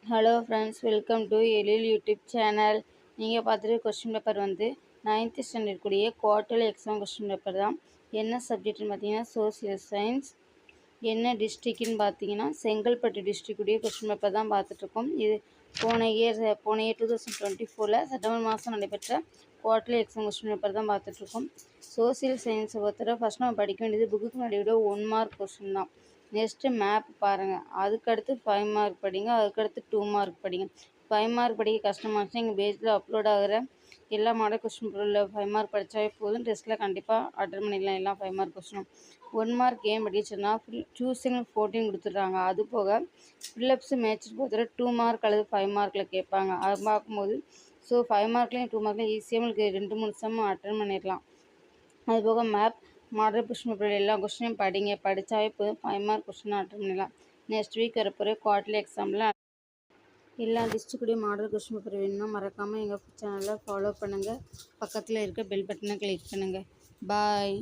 Hello friends, welcome to Ezhil YouTube channel. நீங்கள் பார்த்துட்டு question paper வந்து 9th ஸ்டாண்டர்ட் கூடிய குவார்ட்டர்லி எக்ஸாம் கொஸ்டின் பேப்பர் தான். என்ன சப்ஜெக்ட்னு பார்த்தீங்கன்னா சோசியல் சயின்ஸ். என்ன டிஸ்ட்ரிக்ட்னு பார்த்தீங்கன்னா செங்கல்பட்டு டிஸ்ட்ரிக்டுடைய கொஸ்டின் பேப்பர் தான் பார்த்துட்ருக்கோம். இது போன இயர் 2024 செப்டம்பர் மாதம் நடைபெற்ற குவார்ட்டர்லி எக்ஸாம் கொஸ்டின் பேப்பர் தான் பார்த்துட்ருக்கோம். சோசியல் சயின்ஸை பொறுத்தவரை ஃபஸ்ட் நம்ம படிக்க வேண்டியது புக்குக்கு முன்னாடி விட 1 மார்க் கொஸ்டின் தான். நெக்ஸ்ட்டு மேப் பாருங்கள், அதுக்கடுத்து 5 மார்க் படிங்க, அதுக்கடுத்து 2 மார்க் படிங்க. 5 மார்க் படிக்க கஷ்டமாக இருந்துச்சுன்னா எங்கள் பேஜில் அப்லோட் ஆகிற எல்லா மாடல் கொஸ்டின் பேப்பரில் 5 மார்க் படித்தாவே போதும். டெஸ்ட்டில் கண்டிப்பாக அட்டன் பண்ணிடலாம் எல்லாம் 5 மார்க் கொஸ்டினும். 1 மார்க் ஏன் படிச்சுன்னா சூஸிங் 14 கொடுத்துட்றாங்க. அது போக ஃபில்லப்ஸு மேட்ச் பொறுத்தவரை 2 மார்க் அல்லது 5 மார்க்கில் கேட்பாங்க. அது பார்க்கும்போது 5 மார்க்லேயும் 2 மார்க்லேயும் ஈஸியாக உங்களுக்கு 2-3 சம் அட்டன் பண்ணிடலாம். அதுபோக மேப் மாடல் கொஸ்டின் பேப்பர் எல்லா கொஸ்டினையும் படிங்க, படித்தாவே போதும் 5 மார்க் கொஸ்டின் அட்டன் பண்ணலாம். நெக்ஸ்ட் வீக் வரப்போகிற குவார்ட்டர்லி எக்ஸாமில் எல்லா டிஸ்ட்ரிக்டுடைய மாடல் கொஸ்டின் பேப்பர் வேணும்னா மறக்காமல் எங்கள் சேனலை ஃபாலோ பண்ணுங்கள். பக்கத்தில் இருக்க பெல் பட்டனை கிளிக் பண்ணுங்கள். பாய்.